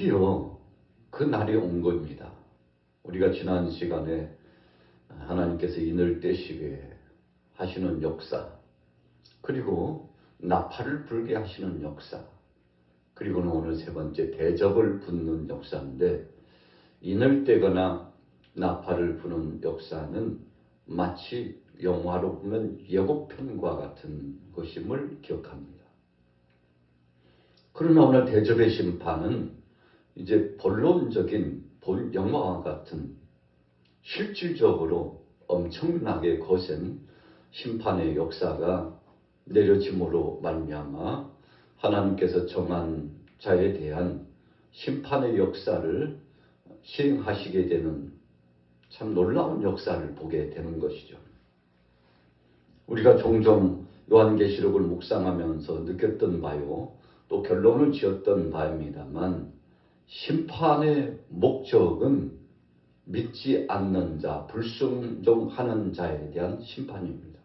드디어 그 날이 온 겁니다. 우리가 지난 시간에 하나님께서 인을 떼시게 하시는 역사, 그리고 나팔을 불게 하시는 역사, 그리고는 오늘 세 번째 대접을 붓는 역사인데, 인을 떼거나 나팔을 부는 역사는 마치 영화로 보면 예고편과 같은 것임을 기억합니다. 그러나 오늘 대접의 심판은 이제 본론적인 본 영화와 같은 실질적으로 엄청나게 거센 심판의 역사가 내려짐으로 말미암아 하나님께서 정한 자에 대한 심판의 역사를 시행하시게 되는 참 놀라운 역사를 보게 되는 것이죠. 우리가 종종 요한계시록을 묵상하면서 느꼈던 바요, 또 결론을 지었던 바입니다만, 심판의 목적은 믿지 않는 자, 불순종하는 자에 대한 심판입니다.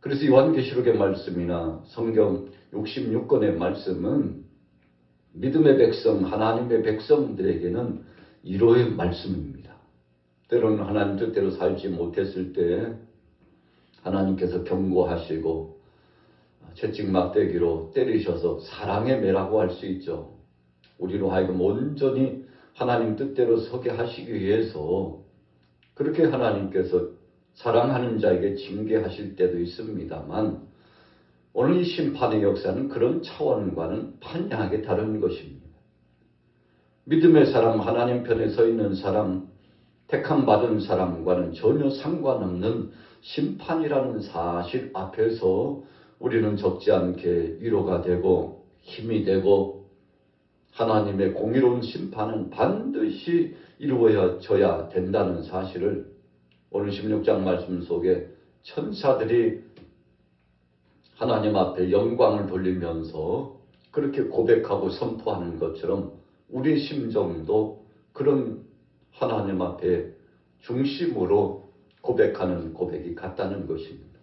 그래서 요한계시록의 말씀이나 성경 66권의 말씀은 믿음의 백성, 하나님의 백성들에게는 위로의 말씀입니다. 때로는 하나님 뜻대로 살지 못했을 때 하나님께서 경고하시고 채찍 막대기로 때리셔서 사랑의 매라고 할 수 있죠. 우리로 하여금 온전히 하나님 뜻대로 서게 하시기 위해서 그렇게 하나님께서 사랑하는 자에게 징계하실 때도 있습니다만, 오늘 이 심판의 역사는 그런 차원과는 판명하게 다른 것입니다. 믿음의 사람, 하나님 편에 서 있는 사람, 택함 받은 사람과는 전혀 상관없는 심판이라는 사실 앞에서 우리는 적지 않게 위로가 되고 힘이 되고, 하나님의 공의로운 심판은 반드시 이루어져야 된다는 사실을 오늘 16장 말씀 속에 천사들이 하나님 앞에 영광을 돌리면서 그렇게 고백하고 선포하는 것처럼 우리 심정도 그런 하나님 앞에 중심으로 고백하는 고백이 같다는 것입니다.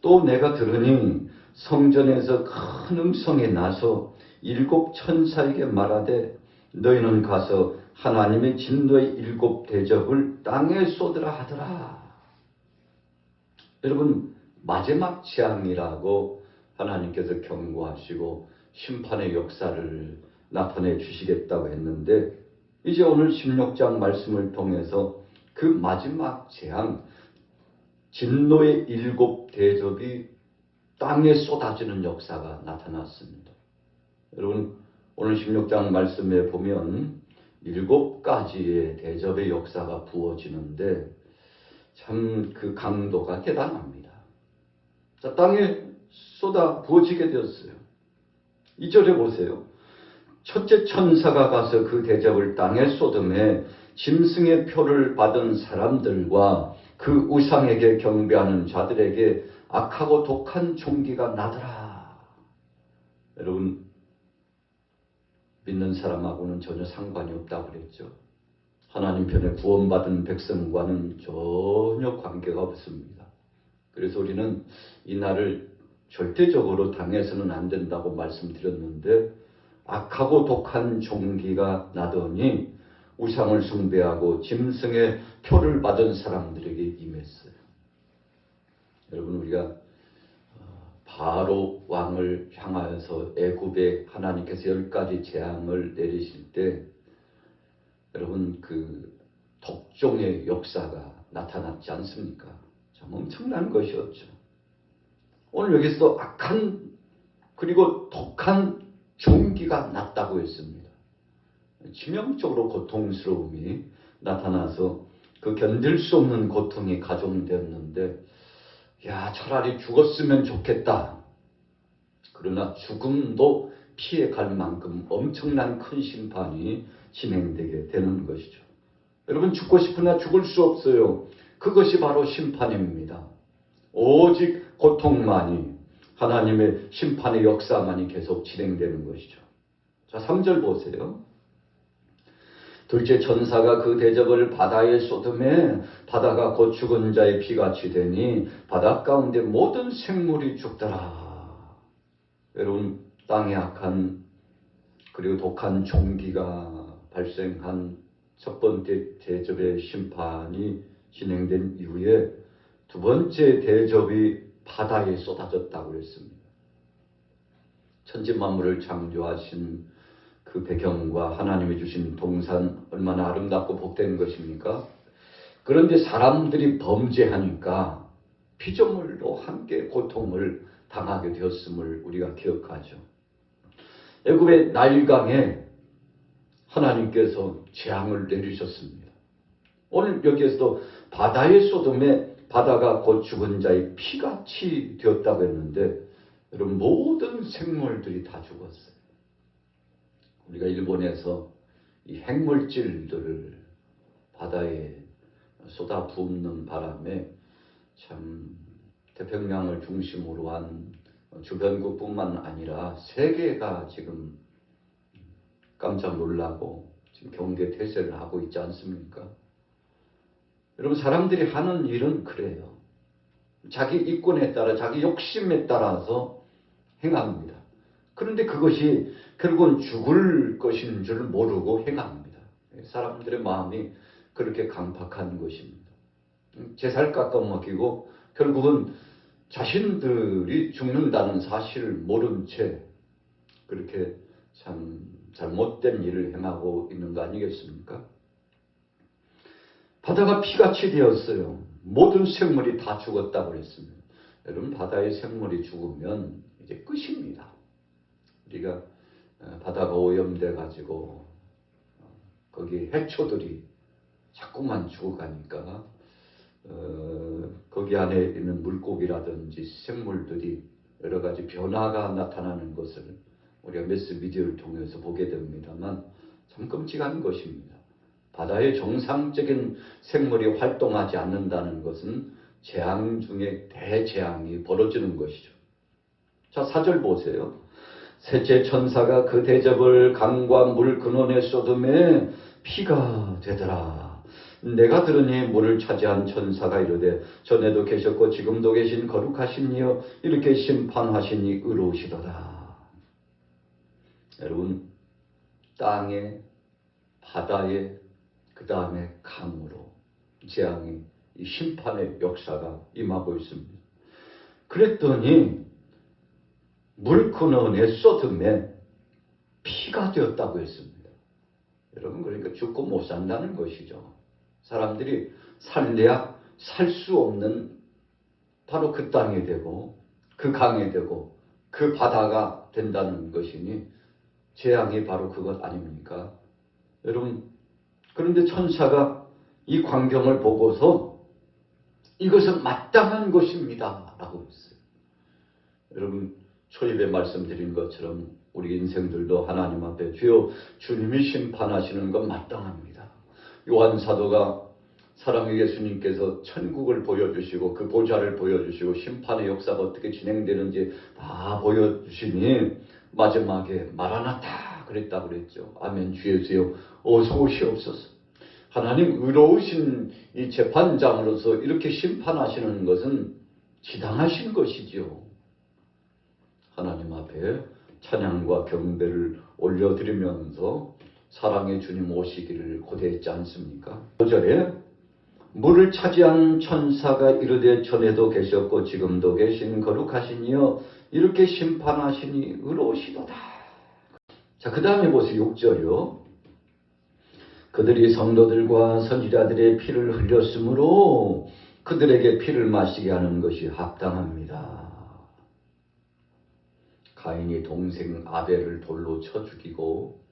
또 내가 들으니 성전에서 큰 음성이 나서 7 천사에게 말하되, 너희는 가서 하나님의 진노의 7 대접을 땅에 쏟으라 하더라. 여러분, 마지막 재앙이라고 하나님께서 경고하시고 심판의 역사를 나타내 주시겠다고 했는데, 이제 오늘 16장 말씀을 통해서 그 마지막 재앙, 진노의 7 대접이 땅에 쏟아지는 역사가 나타났습니다. 여러분, 오늘 16장 말씀에 보면 7가지의 대접의 역사가 부어지는데 참 그 강도가 대단합니다. 자, 땅에 쏟아 부어지게 되었어요. 2절에 보세요. 첫째 천사가 가서 그 대접을 땅에 쏟음에 짐승의 표를 받은 사람들과 그 우상에게 경배하는 자들에게 악하고 독한 종기가 나더라. 여러분, 믿는 사람하고는 전혀 상관이 없다고 그랬죠. 하나님 편에 구원받은 백성과는 전혀 관계가 없습니다. 그래서 우리는 이 날을 절대적으로 당해서는 안 된다고 말씀드렸는데, 악하고 독한 종기가 나더니 우상을 숭배하고 짐승의 표를 받은 사람들에게 임했어요. 여러분, 우리가 바로 왕을 향하여서 애굽에 하나님께서 10가지 재앙을 내리실 때, 여러분, 그 독종의 역사가 나타났지 않습니까? 참 엄청난 것이었죠. 오늘 여기서 악한 그리고 독한 종기가 났다고 했습니다. 치명적으로 고통스러움이 나타나서 그 견딜 수 없는 고통이 가중되었는데, 야, 차라리 죽었으면 좋겠다. 그러나 죽음도 피해갈 만큼 엄청난 큰 심판이 진행되게 되는 것이죠. 여러분, 죽고 싶으나 죽을 수 없어요. 그것이 바로 심판입니다. 오직 고통만이, 하나님의 심판의 역사만이 계속 진행되는 것이죠. 자, 3절 보세요. 둘째 천사가 그 대접을 바다에 쏟음에 바다가 곧 죽은 자의 피같이 되니 바다 가운데 모든 생물이 죽더라. 여러분, 땅의 악한 그리고 독한 총기가 발생한 첫 번째 대접의 심판이 진행된 이후에 두 번째 대접이 바다에 쏟아졌다고 했습니다. 천지만물을 창조하신 그 배경과 하나님이 주신 동산 얼마나 아름답고 복된 것입니까? 그런데 사람들이 범죄하니까 피조물도 함께 고통을 당하게 되었음을 우리가 기억하죠. 애굽의 나일강에 하나님께서 재앙을 내리셨습니다. 오늘 여기에서도 바다의 소돔에 바다가 곧 죽은 자의 피같이 되었다고 했는데 여러분 모든 생물들이 다 죽었어요. 우리가 일본에서 이 핵물질들을 바다에 쏟아 붓는 바람에 참 태평양을 중심으로 한 주변국뿐만 아니라 세계가 지금 깜짝 놀라고 지금 경계 태세를 하고 있지 않습니까? 여러분 사람들이 하는 일은 그래요. 자기 이권에 따라 자기 욕심에 따라서 행합니다. 그런데 그것이 결국은 죽을 것인 줄 모르고 행합니다. 사람들의 마음이 그렇게 강팍한 것입니다. 제살 깎아먹히고 결국은 자신들이 죽는다는 사실을 모른 채 그렇게 참 잘못된 일을 행하고 있는 거 아니겠습니까? 바다가 피같이 되었어요. 모든 생물이 다 죽었다고 했습니다. 여러분 바다의 생물이 죽으면 이제 끝입니다. 우리가 바다가 오염돼 가지고 거기 해초들이 자꾸만 죽어가니까 거기 안에 있는 물고기라든지 생물들이 여러 가지 변화가 나타나는 것을 우리가 매스미디어를 통해서 보게 됩니다만 참 끔찍한 것입니다. 바다의 정상적인 생물이 활동하지 않는다는 것은 재앙 중에 대재앙이 벌어지는 것이죠. 자, 4절 보세요. 셋째 천사가 그 대접을 강과 물 근원에 쏟음에 피가 되더라. 내가 들으니 물을 차지한 천사가 이르되 전에도 계셨고 지금도 계신 거룩하신 이여 이렇게 심판하시니 의로우시도다. 여러분 땅에 바다에 그 다음에 강으로 재앙이 이 심판의 역사가 임하고 있습니다. 그랬더니 물 근원에 쏟음에 피가 되었다고 했습니다. 여러분 그러니까 죽고 못 산다는 것이죠. 사람들이 살래야 살 수 없는 바로 그 땅이 되고 그 강이 되고 그 바다가 된다는 것이니 재앙이 바로 그것 아닙니까? 여러분 그런데 천사가 이 광경을 보고서 이것은 마땅한 것입니다 라고 했어요. 여러분 초입에 말씀드린 것처럼 우리 인생들도 하나님 앞에 주여 주님이 심판하시는 건 마땅합니다. 요한 사도가 사랑의 예수님께서 천국을 보여주시고 그 보좌를 보여주시고 심판의 역사가 어떻게 진행되는지 다 보여주시니 마지막에 마라나타 그랬다고 그랬죠. 아멘. 주 예수여 어서 오시옵소서. 하나님 의로우신 이 재판장으로서 이렇게 심판하시는 것은 지당하신 것이지요. 하나님 앞에 찬양과 경배를 올려드리면서 사랑의 주님 오시기를 고대했지 않습니까? 5절에 물을 차지한 천사가 이르되 전에도 계셨고 지금도 계신 거룩하신 이여 이렇게 심판하시니 의로우시도다. 자, 그 다음에 보세요. 6절이요. 그들이 성도들과 선지자들의 피를 흘렸으므로 그들에게 피를 마시게 하는 것이 합당합니다. 가인이 동생 아벨을 돌로 쳐 죽이고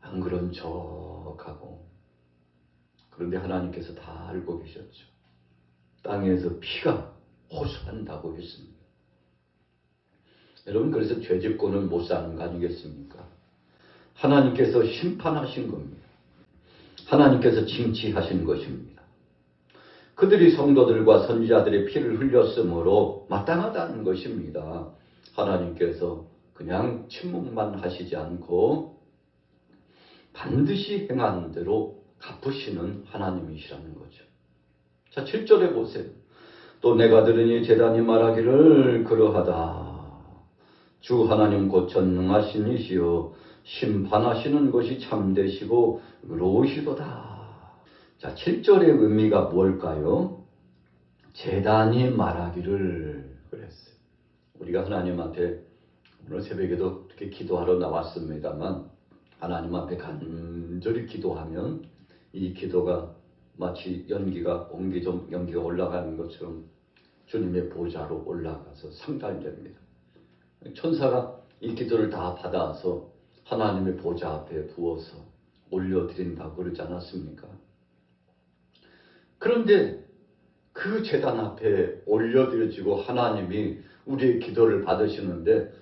안 그런 척하고 그런데 하나님께서 다 알고 계셨죠. 땅에서 피가 호수한다고 했습니다. 여러분 그래서 죄짓고는 못 사는 거 아니겠습니까? 하나님께서 심판하신 겁니다. 하나님께서 징치하신 것입니다. 그들이 성도들과 선지자들의 피를 흘렸으므로 마땅하다는 것입니다. 하나님께서 그냥 침묵만 하시지 않고 반드시 행한 대로 갚으시는 하나님이시라는 거죠. 자, 7절에 보세요. 또 내가 들으니 제단이 말하기를 그러하다. 주 하나님 곧 전능하신 이시여 심판하시는 것이 참되시고 의로우시도다. 자, 7절의 의미가 뭘까요? 제단이 말하기를 그랬어요. 우리가 하나님 앞에 오늘 새벽에도 이렇게 기도하러 나왔습니다만 하나님 앞에 간절히 기도하면 이 기도가 마치 연기가 올라가는 것처럼 주님의 보좌로 올라가서 상달됩니다. 천사가 이 기도를 다 받아서 하나님의 보좌 앞에 부어서 올려드린다고 그러지 않았습니까? 그런데 그 제단 앞에 올려드려지고 하나님이 우리의 기도를 받으시는데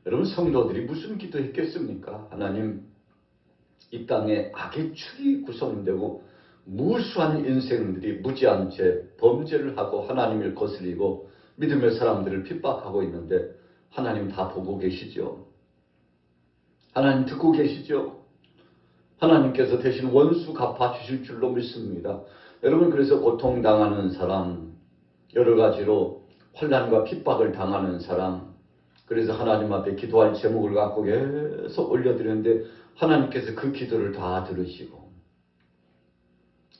여러분 성도들이 무슨 기도했겠습니까? 하나님, 이 땅에 악의 축이 구성되고 무수한 인생들이 무지한 죄, 범죄를 하고 하나님을 거스리고 믿음의 사람들을 핍박하고 있는데 하나님 다 보고 계시죠? 하나님 듣고 계시죠? 하나님께서 대신 원수 갚아주실 줄로 믿습니다. 여러분, 그래서 고통당하는 사람, 여러 가지로 환난과 핍박을 당하는 사람, 그래서 하나님 앞에 기도할 제목을 갖고 계속 올려드리는데 하나님께서 그 기도를 다 들으시고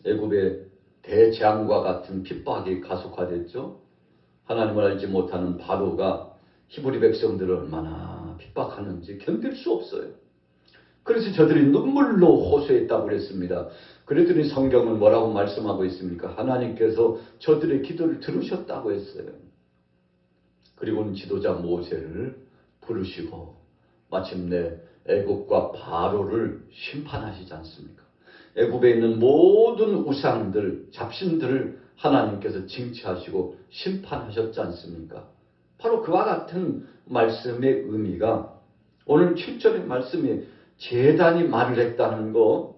애굽의 대재앙과 같은 핍박이 가속화됐죠. 하나님을 알지 못하는 바로가 히브리 백성들을 얼마나 핍박하는지 견딜 수 없어요. 그래서 저들이 눈물로 호소했다고 그랬습니다. 그랬더니 성경은 뭐라고 말씀하고 있습니까? 하나님께서 저들의 기도를 들으셨다고 했어요. 그리고는 지도자 모세를 부르시고 마침내 애굽과 바로를 심판하시지 않습니까? 애굽에 있는 모든 우상들, 잡신들을 하나님께서 징치하시고 심판하셨지 않습니까? 바로 그와 같은 말씀의 의미가 오늘 7절의 말씀이 제단이 말을 했다는 거,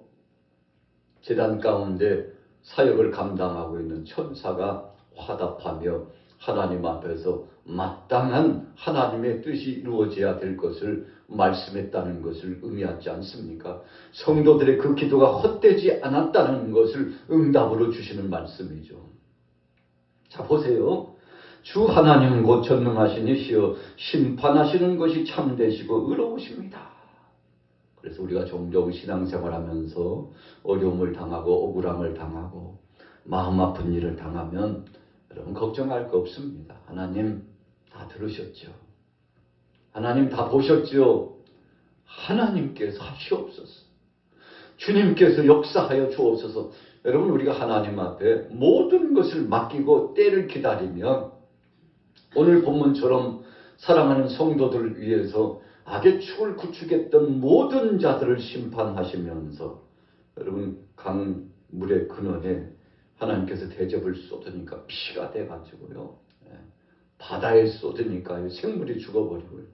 제단 가운데 사역을 감당하고 있는 천사가 화답하며 하나님 앞에서 마땅한 하나님의 뜻이 이루어져야 될 것을 말씀했다는 것을 의미하지 않습니까? 성도들의 그 기도가 헛되지 않았다는 것을 응답으로 주시는 말씀이죠. 자, 보세요. 주 하나님은 곧 전능하신 이시여 심판하시는 것이 참되시고 의로우십니다. 그래서 우리가 종종 신앙생활하면서 어려움을 당하고 억울함을 당하고 마음 아픈 일을 당하면 여러분 걱정할 거 없습니다. 하나님 다 들으셨죠. 하나님 다 보셨죠. 하나님께서 하시옵소서. 주님께서 역사하여 주옵소서. 여러분, 우리가 하나님 앞에 모든 것을 맡기고 때를 기다리면 오늘 본문처럼 사랑하는 성도들을 위해서 악의 축을 구축했던 모든 자들을 심판하시면서 여러분 강물의 근원에 하나님께서 대접을 쏟으니까 피가 돼가지고요. 바다에 쏟으니까 생물이 죽어버리고요.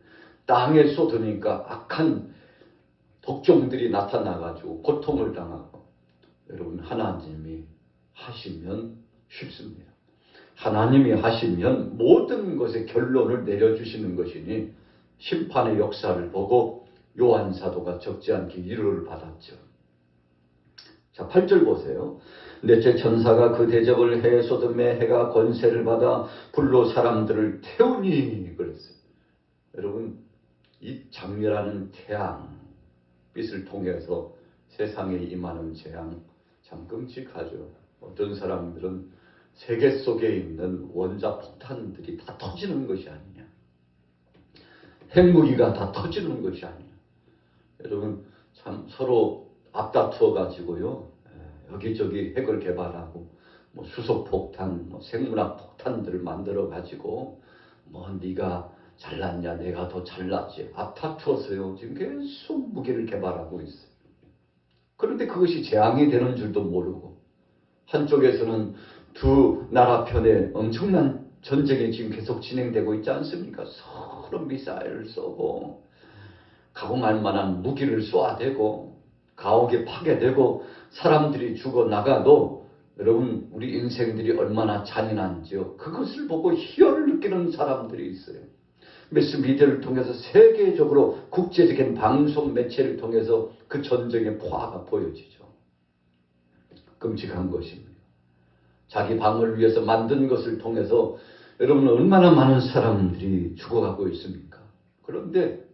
땅에 쏟으니까 악한 독종들이 나타나가지고 고통을 당하고 여러분 하나님이 하시면 쉽습니다. 하나님이 하시면 모든 것의 결론을 내려주시는 것이니 심판의 역사를 보고 요한 사도가 적지 않게 위로를 받았죠. 자, 8절 보세요. 넷째 천사가 그 대접을 해 소돔의 해가 권세를 받아 불로 사람들을 태우니 그랬어요. 여러분, 이 장렬하는 태양 빛을 통해서 세상에 임하는 재앙 참 끔찍하죠. 어떤 사람들은 세계 속에 있는 원자 폭탄들이 다 터지는 것이 아니냐, 핵무기가 다 터지는 것이 아니냐. 여러분 참 서로 앞다투어 가지고요, 여기저기 핵을 개발하고 뭐 수소폭탄, 뭐 생물학 폭탄들을 만들어 가지고 뭐 네가 잘났냐, 내가 더 잘났지, 앞다투어서요 지금 계속 무기를 개발하고 있어요. 그런데 그것이 재앙이 되는 줄도 모르고 한쪽에서는 두 나라 편에 엄청난 전쟁이 지금 계속 진행되고 있지 않습니까? 서로 미사일을 쏘고 가공할 만한 무기를 쏘아대고 가옥에 파괴되고 사람들이 죽어나가도 여러분 우리 인생들이 얼마나 잔인한지요. 그것을 보고 희열을 느끼는 사람들이 있어요. 매스미디어를 통해서 세계적으로 국제적인 방송 매체를 통해서 그 전쟁의 포화가 보여지죠. 끔찍한 것입니다. 자기 방을 위해서 만든 것을 통해서 여러분 얼마나 많은 사람들이 죽어가고 있습니까? 그런데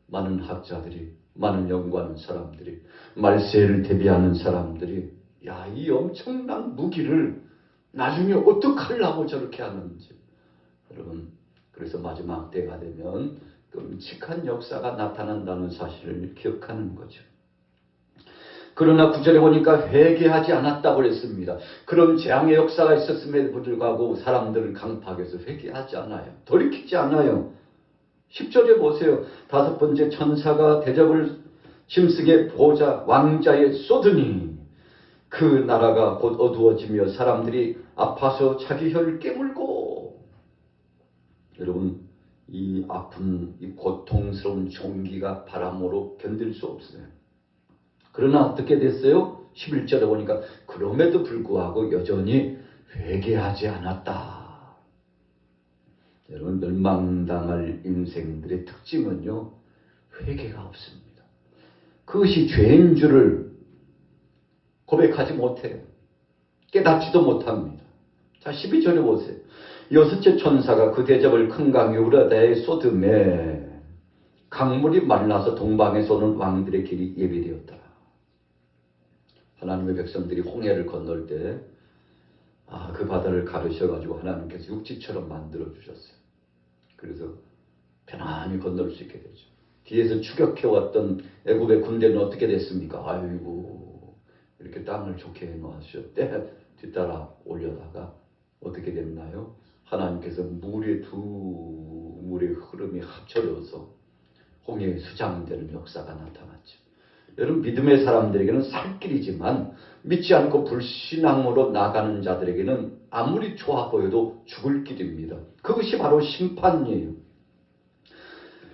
많은 학자들이 많은 연구하는 사람들이, 말세를 대비하는 사람들이 야, 이 엄청난 무기를 나중에 어떡하려고 저렇게 하는지. 여러분, 그래서 마지막 때가 되면 끔찍한 역사가 나타난다는 사실을 기억하는 거죠. 그러나 9절에 보니까 회개하지 않았다고 그랬습니다. 그런 재앙의 역사가 있었음에도 불구하고 사람들은 강팍해서 회개하지 않아요. 돌이키지 않아요. 10절에 보세요. 다섯 번째 천사가 대접을 짐승의 보호자 왕자에 쏟으니 그 나라가 곧 어두워지며 사람들이 아파서 자기 혀를 깨물고. 여러분, 이 아픈, 이 고통스러운 종기가 바람으로 견딜 수 없어요. 그러나 어떻게 됐어요? 11절에 보니까 그럼에도 불구하고 여전히 회개하지 않았다. 여러분, 멸망당할 인생들의 특징은요, 회개가 없습니다. 그것이 죄인 줄을 고백하지 못해요. 깨닫지도 못합니다. 자, 12절에 보세요. 여섯째 천사가 그 대접을 큰 강 유브라다에 쏟음에 강물이 말라서 동방에서 오는 왕들의 길이 예비되었더라. 하나님의 백성들이 홍해를 건널 때 그 바다를 가르셔가지고 하나님께서 육지처럼 만들어 주셨어요. 그래서 편안히 건널 수 있게 되죠. 뒤에서 추격해왔던 애굽의 군대는 어떻게 됐습니까? 아이고, 이렇게 땅을 좋게 해놓으셨대. 뒤따라 올려다가 어떻게 됐나요? 하나님께서 물의 흐름이 합쳐져서 홍해에 수장되는 역사가 나타났죠. 여러분, 믿음의 사람들에게는 살 길이지만 믿지 않고 불신앙으로 나가는 자들에게는 아무리 좋아 보여도 죽을 길입니다. 그것이 바로 심판이에요.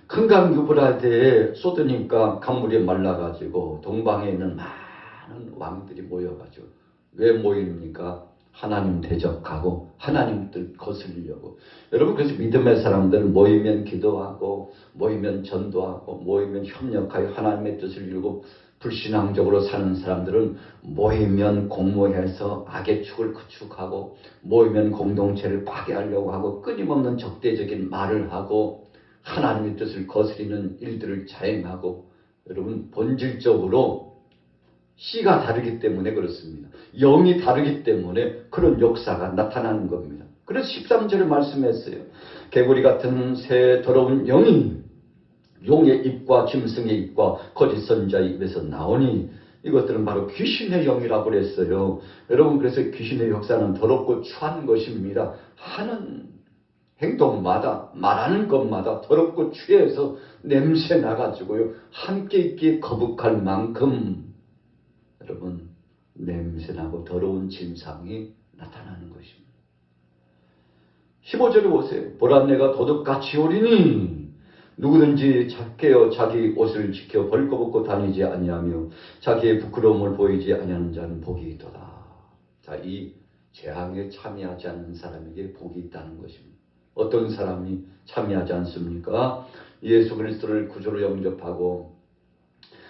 큰 강 유브라데에 쏟으니까 강물이 말라가지고 동방에 있는 많은 왕들이 모여가지고, 왜 모입니까? 하나님 대적하고 하나님 뜻 거스르려고. 여러분, 그래서 믿음의 사람들 모이면 기도하고 모이면 전도하고 모이면 협력하여 하나님의 뜻을 이루고 불신앙적으로 사는 사람들은 모이면 공모해서 악의 축을 구축하고 모이면 공동체를 파괴하려고 하고 끊임없는 적대적인 말을 하고 하나님의 뜻을 거스리는 일들을 자행하고. 여러분, 본질적으로 씨가 다르기 때문에 그렇습니다. 영이 다르기 때문에 그런 역사가 나타나는 겁니다. 그래서 13절에 말씀했어요. 개구리 같은 새 더러운 영이 용의 입과 짐승의 입과 거짓 선자의 입에서 나오니 이것들은 바로 귀신의 영이라고 그랬어요. 여러분, 그래서 귀신의 역사는 더럽고 추한 것입니다. 하는 행동마다 말하는 것마다 더럽고 취해서 냄새 나가지고요, 함께 있기에 거북할 만큼 여러분, 냄새나고 더러운 진상이 나타나는 것입니다. 15절에 보세요. 보라, 내가 도둑같이 오리니 누구든지 깨어 자기 옷을 지켜 벌거벗고 다니지 아니하며 자기의 부끄러움을 보이지 아니하는 자는 복이 있도다. 자, 이 재앙에 참여하지 않는 사람에게 복이 있다는 것입니다. 어떤 사람이 참여하지 않습니까? 예수 그리스도를 구주로 영접하고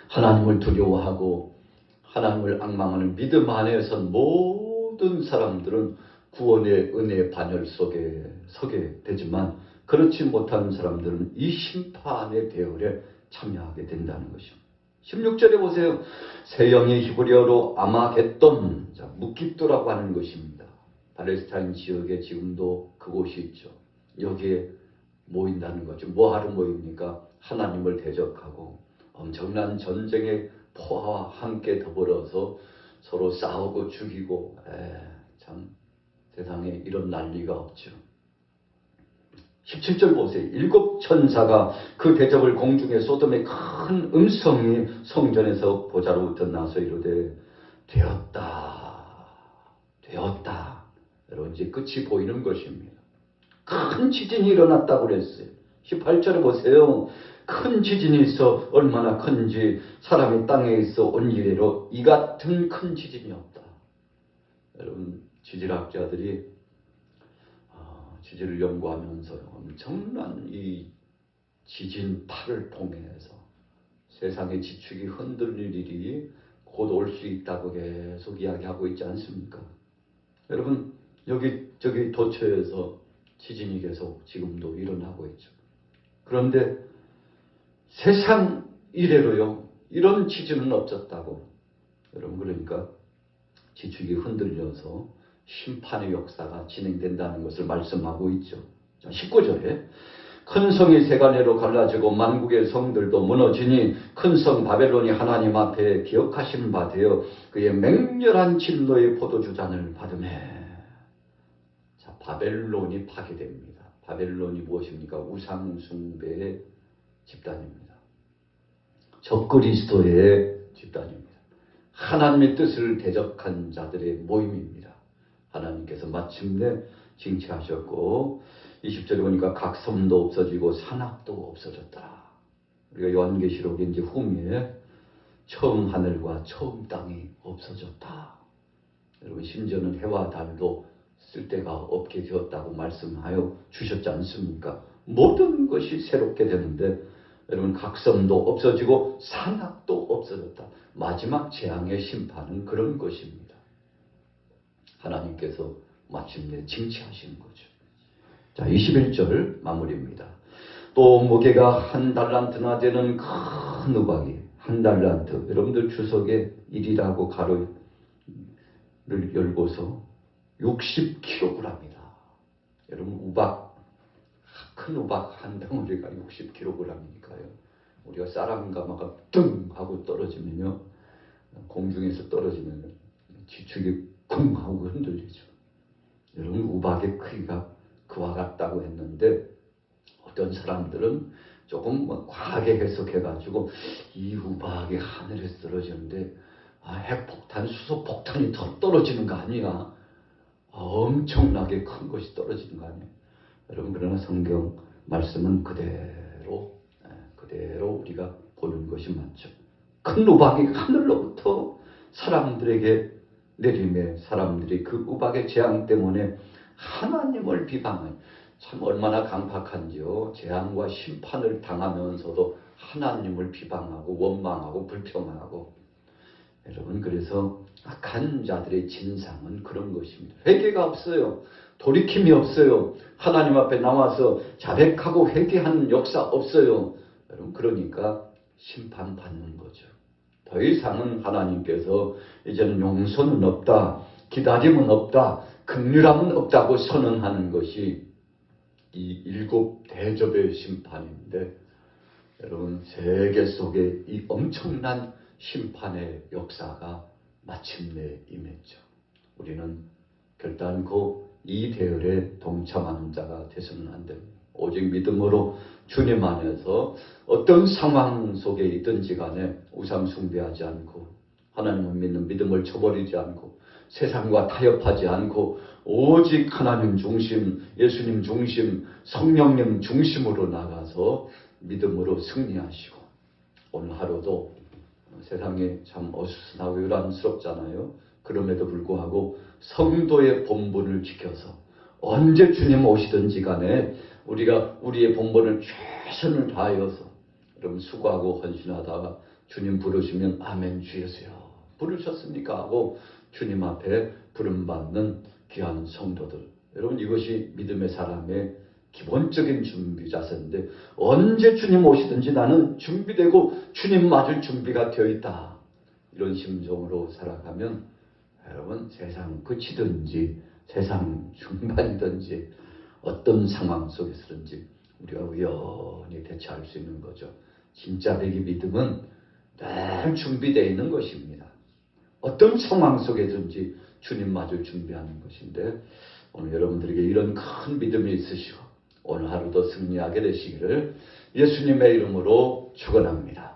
하나님을 두려워하고 하나님을 앙망하는 믿음 안에 선 모든 사람들은 구원의 은혜의 반열 속에 서게 되지만, 그렇지 못한 사람들은 이 심판의 대열에 참여하게 된다는 것입니다. 16절에 보세요. 새 영이 히브리어로 아마겟돈, 묵깃도라고 하는 것입니다. 팔레스타인 지역에 지금도 그곳이 있죠. 여기에 모인다는 거죠. 뭐하러 모입니까? 하나님을 대적하고 엄청난 전쟁의 포화와 함께 더불어서 서로 싸우고 죽이고, 참 세상에 이런 난리가 없죠. 17절 보세요. 일곱 천사가 그 대접을 공중에 쏟음에 큰 음성이 성전에서 보좌로부터 나서 이르되 되었다, 되었다. 여러분, 이제 끝이 보이는 것입니다. 큰 지진이 일어났다고 그랬어요. 18절에 보세요. 큰 지진이 있어 얼마나 큰지 사람이 땅에 있어 온 이래로 이 같은 큰 지진이 없다. 여러분, 지질학자들이 지질을 연구하면서 엄청난 이 지진파를 통해서 세상의 지축이 흔들릴 일이 곧 올 수 있다고 계속 이야기하고 있지 않습니까? 여러분, 저기 도처에서 지진이 계속 지금도 일어나고 있죠. 그런데 세상 이래로요. 이런 취지는 없었다고. 여러분 그러니까 지축이 흔들려서 심판의 역사가 진행된다는 것을 말씀하고 있죠. 19절에 큰 성이 세 갈래로 갈라지고 만국의 성들도 무너지니 큰 성 바벨론이 하나님 앞에 기억하신 바 되어 그의 맹렬한 진노의 포도주잔을 받으매. 자, 바벨론이 파괴됩니다. 바벨론이 무엇입니까? 우상 숭배의 집단입니다. 적그리스도의 집단입니다. 하나님의 뜻을 대적한 자들의 모임입니다. 하나님께서 마침내 징치하셨고 20절에 보니까 각 섬도 없어지고 산악도 없어졌더라. 우리가 요한계시록의 이제 후미에 처음 하늘과 처음 땅이 없어졌다. 여러분 심지어는 해와 달도 쓸데가 없게 되었다고 말씀하여 주셨지 않습니까? 모든 것이 새롭게 되는데 여러분 각 섬도 없어지고 산악도 없어졌다. 마지막 재앙의 심판은 그런 것입니다. 하나님께서 마침내 징치하시는 거죠. 자, 21절 마무리입니다. 또 무게가 한 달란트나 되는 큰 우박이 한 달란트. 여러분들 주석에 1이라고 가로를 열고서 60kg이다. 여러분 우박, 큰 우박 한 덩어리가 60kg이니까요. 우리가 쌀 한 가마가 뚱 하고 떨어지면요. 공중에서 떨어지면 지축이 쿵 하고 흔들리죠. 여러분 우박의 크기가 그와 같다고 했는데 어떤 사람들은 조금 과하게 해석해가지고 이 우박이 하늘에서 떨어지는데 핵폭탄, 수소폭탄이 더 떨어지는 거 아니야? 엄청나게 큰 것이 떨어지는 거 아니에요? 여러분 그러나 성경 말씀은 그대로 우리가 보는 것이 맞죠. 큰 우박이 하늘로부터 사람들에게 내림에 사람들이 그 우박의 재앙 때문에 하나님을 비방하는 참 얼마나 강팍한지요. 재앙과 심판을 당하면서도 하나님을 비방하고 원망하고 불평하고. 여러분 그래서 악한 자들의 진상은 그런 것입니다. 회개가 없어요. 돌이킴이 없어요. 하나님 앞에 나와서 자백하고 회개하는 역사 없어요. 여러분 그러니까 심판받는 거죠. 더 이상은 하나님께서 이제는 용서는 없다, 기다림은 없다, 긍휼함은 없다고 선언하는 것이 이 7 대접의 심판인데 여러분 세계 속에 이 엄청난 심판의 역사가 마침내 임했죠. 우리는 결단코 이 대열에 동참하는 자가 되서는 안 됩니다. 오직 믿음으로 주님 안에서 어떤 상황 속에 있든지 간에 우상 숭배하지 않고 하나님을 믿는 믿음을 저버리지 않고 세상과 타협하지 않고 오직 하나님 중심, 예수님 중심, 성령님 중심으로 나가서 믿음으로 승리하시고 오늘 하루도 세상에 참 어수선하고 요란스럽잖아요. 그럼에도 불구하고 성도의 본분을 지켜서 언제 주님 오시든지 간에 우리가 우리의 본분을 최선을 다하여서 여러분 수고하고 헌신하다가 주님 부르시면 아멘 주 예수여 부르셨습니까? 하고 주님 앞에 부름받는 귀한 성도들. 여러분 이것이 믿음의 사람의 기본적인 준비 자세인데 언제 주님 오시든지 나는 준비되고 주님 맞을 준비가 되어 있다. 이런 심정으로 살아가면 여러분 세상 끝이든지 세상 중반이든지 어떤 상황 속에서든지 우리가 우연히 대처할 수 있는 거죠. 진짜 배기 믿음은 늘 준비되어 있는 것입니다. 어떤 상황 속에든지 주님 맞을 준비하는 것인데 오늘 여러분들에게 이런 큰 믿음이 있으시고 오늘 하루도 승리하게 되시기를 예수님의 이름으로 축원합니다.